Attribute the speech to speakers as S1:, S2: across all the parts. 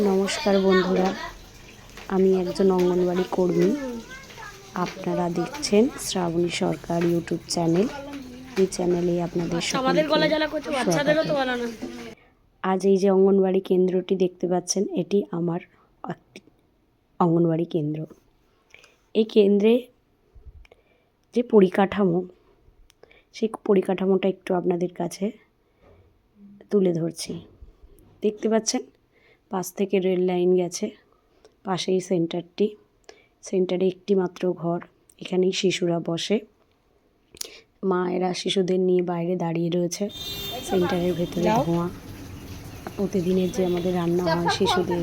S1: নমস্কার বন্ধুরা, আমি একজন অঙ্গনওয়াড়ি কর্মী। আপনারা দেখছেন শ্রাবণী সরকার ইউটিউব চ্যানেল। এই চ্যানেলে আপনাদের আজ এই যে অঙ্গনওয়াড়ি কেন্দ্রটি দেখতে পাচ্ছেন, এটি আমার একটি অঙ্গনওয়াড়ি কেন্দ্র। এই কেন্দ্রে যে পরিকাঠামো, সেই পরিকাঠামোটা একটু আপনাদের কাছে তুলে ধরছি। দেখতে পাচ্ছেন পাশ থেকে রেল লাইন গেছে, পাশেই সেন্টারে একটি মাত্র ঘর। এখানেই শিশুরা বসে, মায়েরা শিশুদের নিয়ে বাইরে দাঁড়িয়ে রয়েছে। সেন্টারের ভেতরে ধোঁয়া। প্রতিদিনের যে আমাদের রান্না হয়, শিশুদের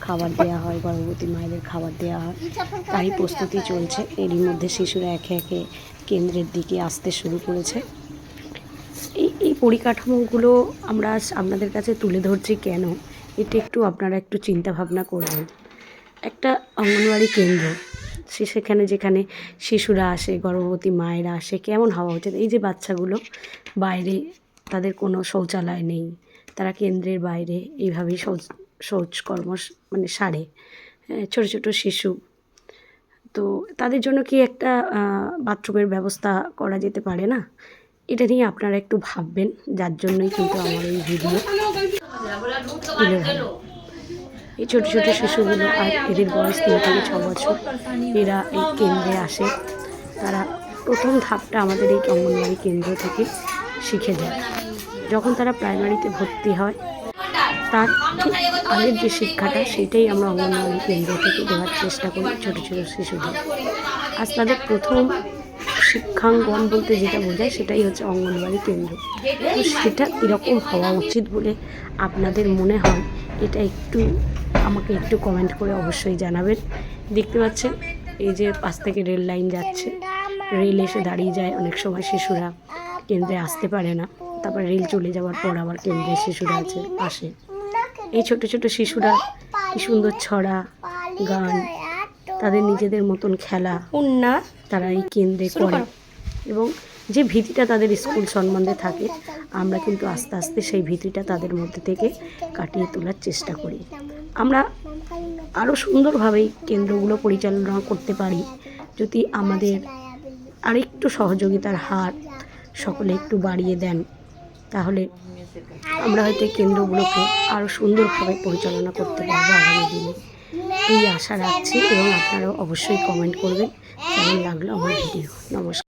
S1: খাবার দেওয়া হয়, গর্ভবতী মায়েদের খাবার দেওয়া হয়, তারই প্রস্তুতি চলছে। এরই মধ্যে শিশুরা একে একে কেন্দ্রের দিকে আসতে শুরু করেছে। এই পরিকাঠামোগুলো আমরা আপনাদের কাছে তুলে ধরছি কেন, এটা একটু আপনারা একটু চিন্তা ভাবনা করবেন। একটা অঙ্গনওয়াড়ি কেন্দ্র, সেখানে যেখানে শিশুরা আসে, গর্ভবতী মায়েরা আসে, কেমন হওয়া উচিত? এই যে বাচ্চাগুলো বাইরে, তাদের কোনো শৌচালয় নেই, তারা কেন্দ্রের বাইরে এইভাবেই শৌচকর্ম সারে। ছোটো ছোটো শিশু, তো তাদের জন্য কি একটা বাথরুমের ব্যবস্থা করা যেতে পারে না? এটা নিয়ে আপনারা একটু ভাববেন, যার জন্যই কিন্তু আমার এই ভিডিও তুলে ধরা। এই ছোটো ছোটো শিশুগুলো, আর এদের বয়স 3 থেকে 6 বছর, এরা এই কেন্দ্রে আসে। তারা প্রথম ধাপটা আমাদের এই অঙ্গনওয়াড়ি কেন্দ্র থেকে শিখে যায়। যখন তারা প্রাইমারিতে ভর্তি হয়, তার ঠিক আগের যে শিক্ষাটা, সেটাই আমরা অঙ্গনওয়াড়ি কেন্দ্র থেকে দেওয়ার চেষ্টা করি ছোটো ছোটো শিশুদের। আজ তাদের প্রথম শিক্ষাঙ্গন বলতে যেটা বোঝায়, সেটাই হচ্ছে অঙ্গনওয়াড়ি কেন্দ্র। তো সেটা কীরকম হওয়া উচিত বলে আপনাদের মনে হয়, এটা একটু আমাকে একটু কমেন্ট করে অবশ্যই জানাবেন। দেখতে পাচ্ছেন এই যে পাশ থেকে রেল লাইন যাচ্ছে, রেল এসে দাঁড়িয়ে যায়। অনেক সময় শিশুরা কেন্দ্রে আসতে পারে না, তারপর রেল চলে যাওয়ার পর আবার কেন্দ্রের শিশুরা আসে। এই ছোটো ছোটো শিশুরা কি সুন্দর ছড়া, গান, তাদের নিজেদের মতন খেলা তারা এই কেন্দ্রে করে। এবং যে ভীতিটা তাদের স্কুল সম্বন্ধে থাকে, আমরা কিন্তু আস্তে আস্তে সেই ভীতিটা তাদের মধ্যে থেকে কাটিয়ে তোলার চেষ্টা করি। আমরা আরও সুন্দরভাবে কেন্দ্রগুলো পরিচালনা করতে পারি যদি আমাদের আরেকটু সহযোগিতার হাত সকলে একটু বাড়িয়ে দেন। তাহলে আমরা হয়তো এই কেন্দ্রগুলোকে আরও সুন্দরভাবে পরিচালনা করতে পারবো আগামী দিনে। এই আশা রাখছি, এবং আপনারাও অবশ্যই কমেন্ট করবেন কেমন লাগলো আমার ভিডিও। নমস্কার।